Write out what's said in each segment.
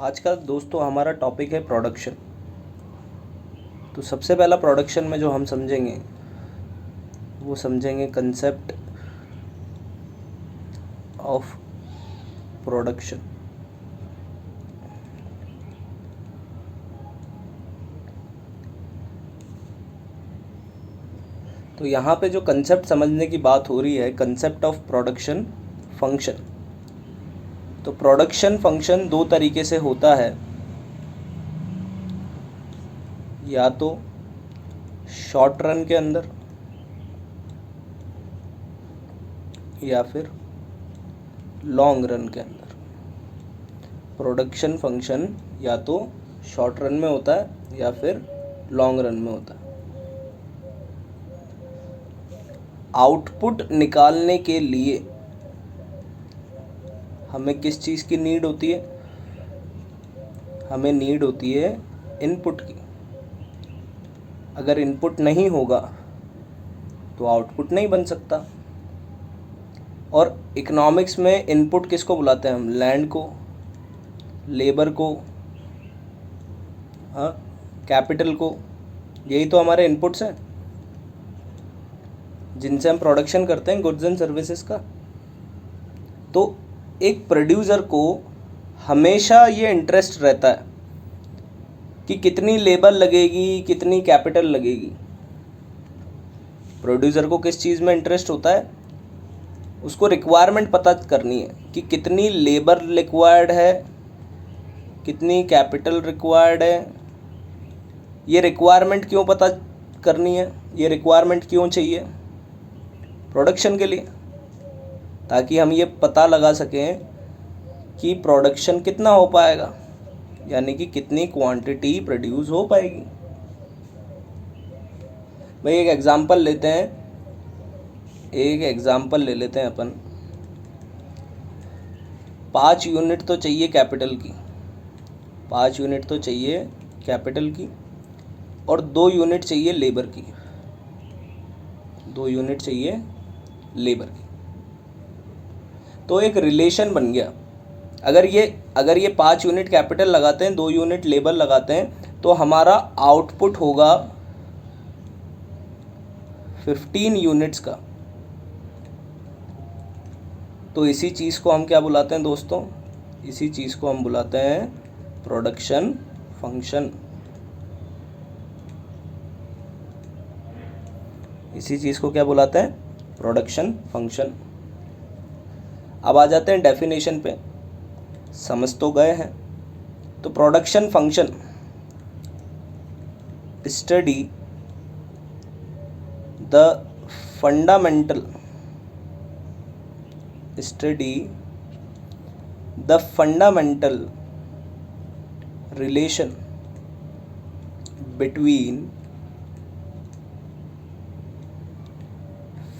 आज का दोस्तों हमारा टॉपिक है प्रोडक्शन। तो सबसे पहला प्रोडक्शन में जो हम समझेंगे वो समझेंगे कंसेप्ट ऑफ प्रोडक्शन। तो यहाँ पे जो कंसेप्ट समझने की बात हो रही है, कंसेप्ट ऑफ प्रोडक्शन फंक्शन। तो प्रोडक्शन फंक्शन दो तरीके से होता है, या तो शॉर्ट रन के अंदर या फिर लॉन्ग रन के अंदर। प्रोडक्शन फंक्शन या तो शॉर्ट रन में होता है या फिर लॉन्ग रन में होता है। आउटपुट निकालने के लिए हमें किस चीज़ की नीड होती है? हमें नीड होती है इनपुट की। अगर इनपुट नहीं होगा तो आउटपुट नहीं बन सकता। और इकोनॉमिक्स में इनपुट किसको बुलाते हैं हम? लैंड को, लेबर को, हाँ, कैपिटल को। यही तो हमारे इनपुट्स हैं जिनसे हम प्रोडक्शन करते हैं गुड्स एंड सर्विसेज का। तो एक प्रोड्यूसर को हमेशा ये इंटरेस्ट रहता है कि कितनी लेबर लगेगी, कितनी कैपिटल लगेगी। प्रोड्यूसर को किस चीज़ में इंटरेस्ट होता है? उसको रिक्वायरमेंट पता करनी है कि कितनी लेबर रिक्वायर्ड है, कितनी कैपिटल रिक्वायर्ड है। ये रिक्वायरमेंट क्यों पता करनी है? ये रिक्वायरमेंट क्यों चाहिए? प्रोडक्शन के लिए, ताकि हम ये पता लगा सकें कि प्रोडक्शन कितना हो पाएगा, यानी कि कितनी क्वांटिटी प्रोड्यूस हो पाएगी। भाई एक एग्जांपल लेते हैं, ले लेते हैं अपन। 5 यूनिट तो चाहिए कैपिटल की, 5 यूनिट तो चाहिए कैपिटल की, और 2 यूनिट चाहिए लेबर की, 2 यूनिट चाहिए लेबर की। तो एक रिलेशन बन गया। अगर ये 5 यूनिट कैपिटल लगाते हैं, 2 यूनिट लेबर लगाते हैं, तो हमारा आउटपुट होगा 15 यूनिट्स का। तो इसी चीज़ को हम क्या बुलाते हैं दोस्तों? इसी चीज़ को हम बुलाते हैं प्रोडक्शन फंक्शन। इसी चीज़ को क्या बुलाते हैं? Production function. अब आ जाते हैं डेफिनेशन पे। समझ तो गए हैं। तो production function study the fundamental relation between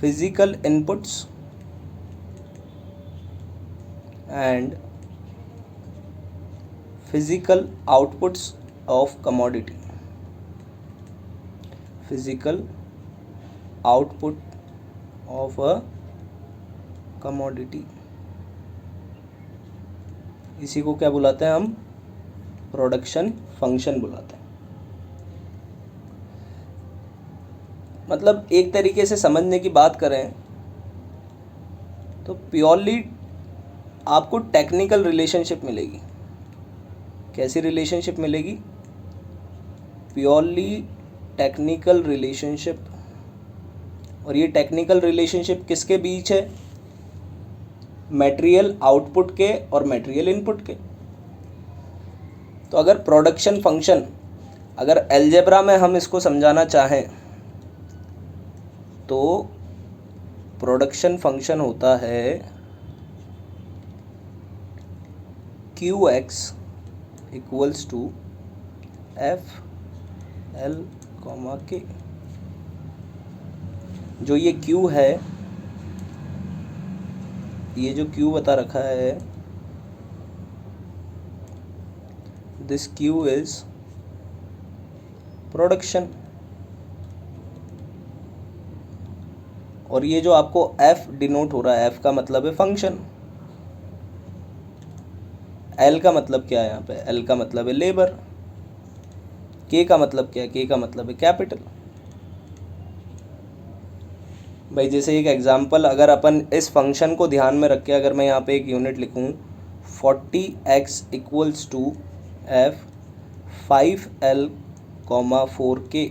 physical inputs and physical outputs of commodity. Physical output of a commodity, इसी को क्या बुलाते हैं हम? प्रोडक्शन फंक्शन बुलाते हैं। मतलब एक तरीके से समझने की बात करें तो प्योरली आपको टेक्निकल रिलेशनशिप मिलेगी। कैसी रिलेशनशिप मिलेगी? Purely technical relationship. और ये टेक्निकल रिलेशनशिप किसके बीच है? मटेरियल आउटपुट के और मटेरियल इनपुट के। तो अगर प्रोडक्शन फंक्शन, अगर अलजेब्रा में हम इसको समझाना चाहें तो प्रोडक्शन फंक्शन होता है QX equals to FL, K। जो ये Q है, ये जो Q बता रखा है, दिस Q इज प्रोडक्शन। और ये जो आपको F डिनोट हो रहा है, F का मतलब है फंक्शन। एल का मतलब क्या है यहाँ पे, एल का मतलब है लेबर, के का मतलब क्या है, के का मतलब है कैपिटल। भाई जैसे एक एग्जांपल, अगर अपन इस फंक्शन को ध्यान में रख के अगर मैं यहाँ पे एक यूनिट लिखूँ 40x equals to F 5L, 4K,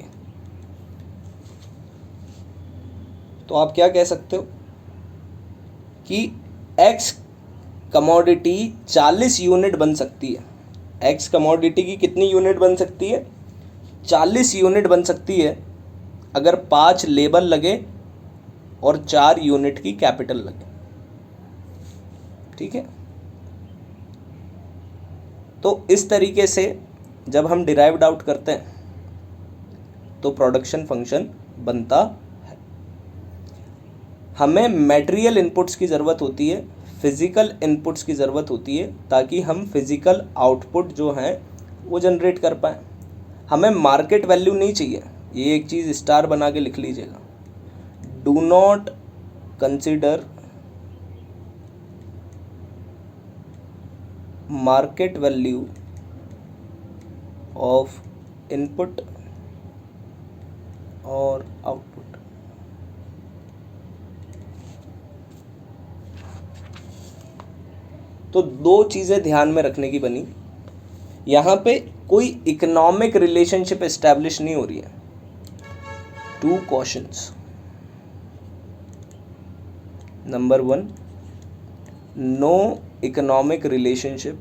तो आप क्या कह सकते हो कि x कमोडिटी 40 यूनिट बन सकती है। x कमोडिटी की कितनी यूनिट बन सकती है, 40 यूनिट बन सकती है अगर 5 लेबर लगे और 4 यूनिट की कैपिटल लगे। ठीक है, तो इस तरीके से जब हम डिराइव्ड आउट करते हैं तो प्रोडक्शन फंक्शन बनता है। हमें मटेरियल इनपुट्स की ज़रूरत होती है, फिज़िकल इनपुट्स की ज़रूरत होती है, ताकि हम फिज़िकल आउटपुट जो हैं वो जनरेट कर पाएँ। हमें मार्केट वैल्यू नहीं चाहिए, ये एक चीज़ स्टार बना के लिख लीजिएगा। Do not consider market value of input और आउटपुट। तो दो चीज़ें ध्यान में रखने की बनी, यहाँ पे कोई इकोनॉमिक रिलेशनशिप एस्टैब्लिश नहीं हो रही है। 2 questions. Number 1, no economic relationship,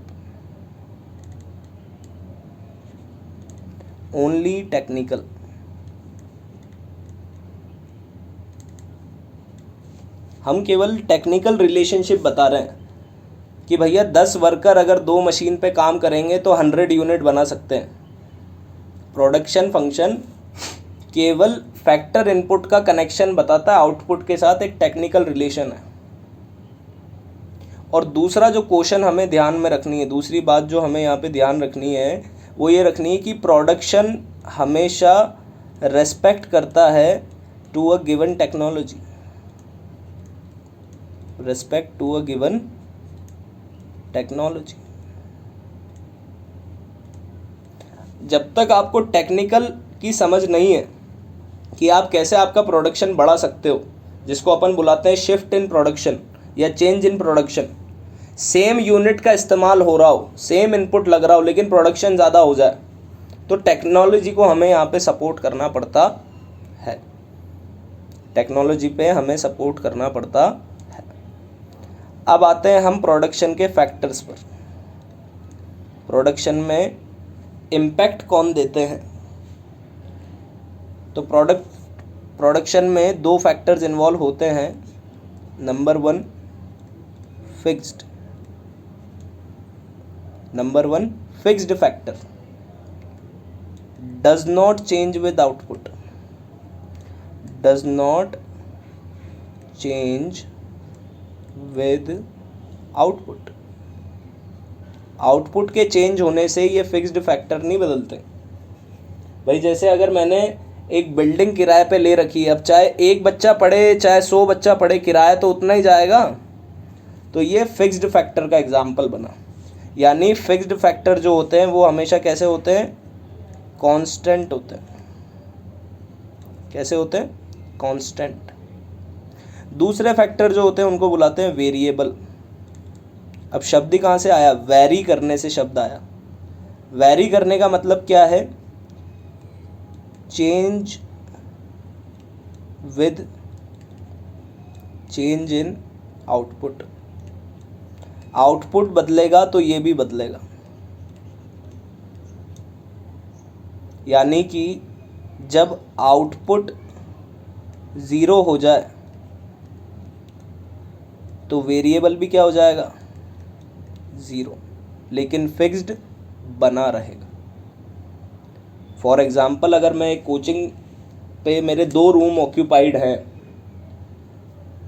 only technical. हम केवल टेक्निकल रिलेशनशिप बता रहे हैं कि भैया 10 वर्कर अगर 2 मशीन पे काम करेंगे तो 100 यूनिट बना सकते हैं। प्रोडक्शन फंक्शन केवल फैक्टर इनपुट का कनेक्शन बताता है आउटपुट के साथ, एक टेक्निकल रिलेशन है। और दूसरा जो क्वेश्चन हमें ध्यान में रखनी है, दूसरी बात जो हमें यहाँ पे ध्यान रखनी है वो ये रखनी है कि प्रोडक्शन हमेशा रेस्पेक्ट करता है to a given technology, respect to a given technology. जब तक आपको टेक्निकल की समझ नहीं है कि आप कैसे आपका प्रोडक्शन बढ़ा सकते हो, जिसको अपन बुलाते हैं शिफ्ट इन प्रोडक्शन या change in production, same unit का इस्तेमाल हो रहा हो, सेम इनपुट लग रहा हो, लेकिन प्रोडक्शन ज़्यादा हो जाए, तो टेक्नोलॉजी को हमें यहाँ पे सपोर्ट करना पड़ता है, टेक्नोलॉजी पे हमें सपोर्ट करना पड़ता है। अब आते हैं हम प्रोडक्शन के फैक्टर्स पर। प्रोडक्शन में इम्पैक्ट कौन देते हैं, तो प्रोडक्शन में 2 फैक्टर्स इन्वॉल्व होते हैं। Number 1 fixed, number 1 fixed factor, does not change with output, does not change with output. Output के चेंज होने से ये फिक्स्ड फैक्टर नहीं बदलते। भाई जैसे अगर मैंने एक बिल्डिंग किराए पे ले रखी है, अब चाहे एक बच्चा पढ़े चाहे 100 बच्चा पढ़े, किराया तो उतना ही जाएगा, तो ये फिक्स्ड फैक्टर का एग्जाम्पल बना। यानी फिक्स्ड फैक्टर जो होते हैं वो हमेशा कैसे होते हैं, कांस्टेंट होते हैं। कैसे होते हैं, कांस्टेंट। दूसरे फैक्टर जो होते हैं उनको बुलाते हैं वेरिएबल। अब शब्द कहाँ से आया, वैरी करने से शब्द आया। वैरी करने का मतलब क्या है, change with change in output. Output बदलेगा तो ये भी बदलेगा। यानी कि जब आउटपुट 0 हो जाए तो वेरिएबल भी क्या हो जाएगा, 0, लेकिन फिक्स्ड बना रहेगा। फॉर एग्ज़ाम्पल अगर मैं एक कोचिंग पे मेरे 2 रूम ऑक्यूपाइड हैं,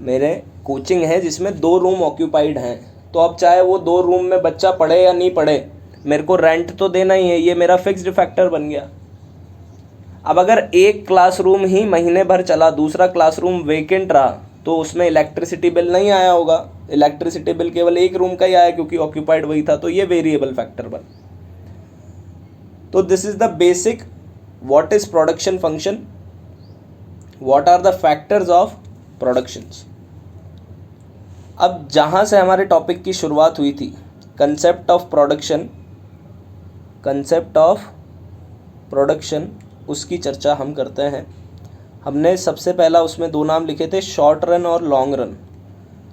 मेरे कोचिंग है जिसमें 2 रूम ऑक्यूपाइड हैं, तो अब चाहे वो 2 रूम में बच्चा पढ़े या नहीं पढ़े, मेरे को रेंट तो देना ही है, ये मेरा फिक्स्ड फैक्टर बन गया। अब अगर एक क्लासरूम ही महीने भर चला, दूसरा क्लासरूम वेकेंट रहा, तो उसमें इलेक्ट्रिसिटी बिल नहीं आया होगा, इलेक्ट्रिसिटी बिल केवल एक रूम का ही आया क्योंकि ऑक्यूपाइड वही था, तो ये वेरिएबल फैक्टर बन। तो this is the basic what is production function, what are the factors of productions. अब जहाँ से हमारे टॉपिक की शुरुआत हुई थी, concept of production, concept of production, उसकी चर्चा हम करते हैं। हमने सबसे पहला उसमें दो नाम लिखे थे, शॉर्ट रन और लॉन्ग रन।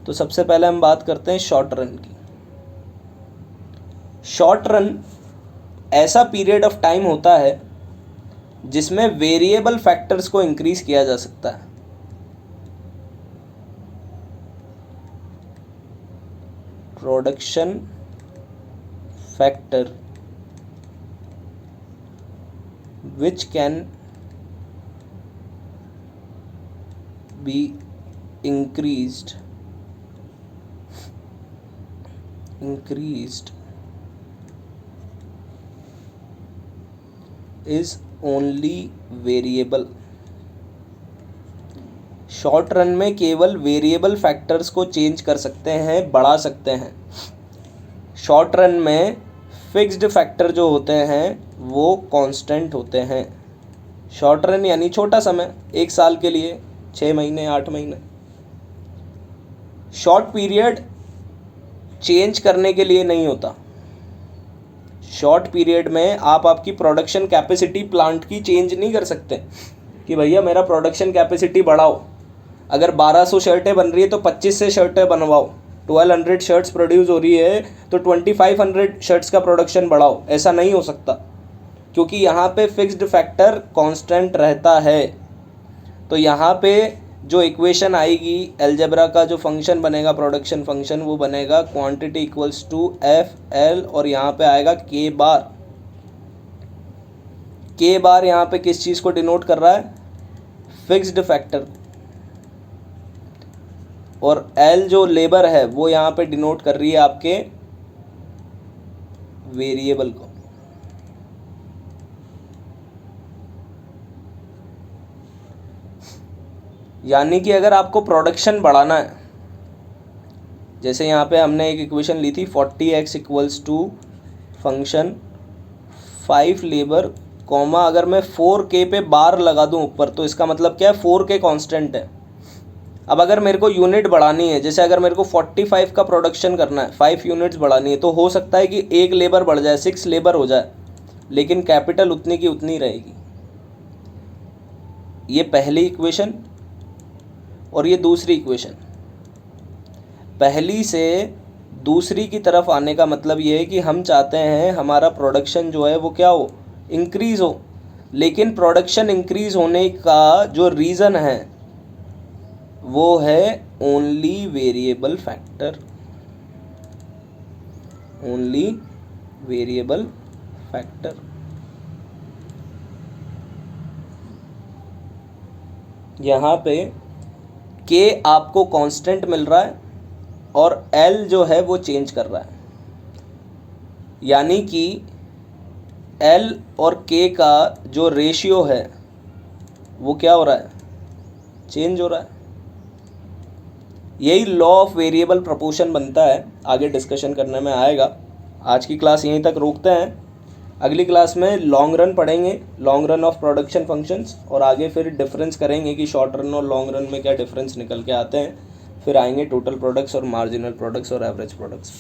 तो सबसे पहले हम बात करते हैं शॉर्ट रन की। शॉर्ट रन ऐसा पीरियड ऑफ टाइम होता है जिसमें वेरिएबल फैक्टर्स को इंक्रीज किया जा सकता है। Production factor which can be increased is only variable। Short run में केवल वेरिएबल फैक्टर्स को चेंज कर सकते हैं, बढ़ा सकते हैं। शॉर्ट रन में फिक्स्ड फैक्टर जो होते हैं वो कांस्टेंट होते हैं। शॉर्ट रन यानी छोटा समय, 1 साल के लिए, 6 महीने, 8 महीने। शॉर्ट पीरियड चेंज करने के लिए नहीं होता। शॉर्ट पीरियड में आप आपकी प्रोडक्शन कैपेसिटी प्लांट की चेंज नहीं कर सकते कि भैया मेरा प्रोडक्शन कैपेसिटी बढ़ाओ। अगर 1200 शर्टें बन रही है तो 25 से शर्टें बनवाओ। 1200 शर्ट्स प्रोड्यूस हो रही है तो 2500 शर्ट्स का प्रोडक्शन बढ़ाओ। ऐसा नहीं हो सकता क्योंकि यहाँ पे फिक्स्ड फैक्टर कांस्टेंट रहता है। तो यहाँ पे जो इक्वेशन आएगी, अलजेब्रा का जो फंक्शन बनेगा, प्रोडक्शन फंक्शन, वो बनेगा quantity equals to F L, और यहाँ पे आएगा के बार। के बार यहाँ पे किस चीज़ को डिनोट कर रहा है? Fixed factor. और एल जो लेबर है वो यहाँ पे डिनोट कर रही है आपके वेरिएबल को। यानी कि अगर आपको प्रोडक्शन बढ़ाना है, जैसे यहाँ पे हमने एक इक्वेशन ली थी 40x equals to function 5 labour comma, अगर मैं 4k पे बार लगा दूँ ऊपर, तो इसका मतलब क्या है? 4k कांस्टेंट है। अब अगर मेरे को यूनिट बढ़ानी है, जैसे अगर मेरे को 45 का प्रोडक्शन करना है, 5 यूनिट्स बढ़ानी है, तो हो सकता है कि 1 लेबर बढ़ जाए, 6 लेबर हो जाए, लेकिन कैपिटल उतनी की उतनी रहेगी। ये पहली इक्वेशन और ये दूसरी इक्वेशन। पहली से दूसरी की तरफ आने का मतलब ये है कि हम चाहते हैं हमारा प्रोडक्शन जो है वो क्या हो? इंक्रीज़ हो। लेकिन प्रोडक्शन इंक्रीज़ होने का जो रीज़न है वो है only variable factor, only variable factor. यहाँ पे के आपको कांस्टेंट मिल रहा है और एल जो है वो चेंज कर रहा है, यानी कि एल और के का जो रेशियो है वो क्या हो रहा है? चेंज हो रहा है। यही लॉ ऑफ वेरिएबल प्रोपोर्शन बनता है, आगे डिस्कशन करने में आएगा। आज की क्लास यहीं तक रोकते हैं। अगली क्लास में लॉन्ग रन पढ़ेंगे, long run of production functions, और आगे फिर डिफरेंस करेंगे कि शॉर्ट रन और लॉन्ग रन में क्या डिफरेंस निकल के आते हैं। फिर आएंगे टोटल प्रोडक्ट्स और मार्जिनल प्रोडक्ट्स और एवरेज प्रोडक्ट्स।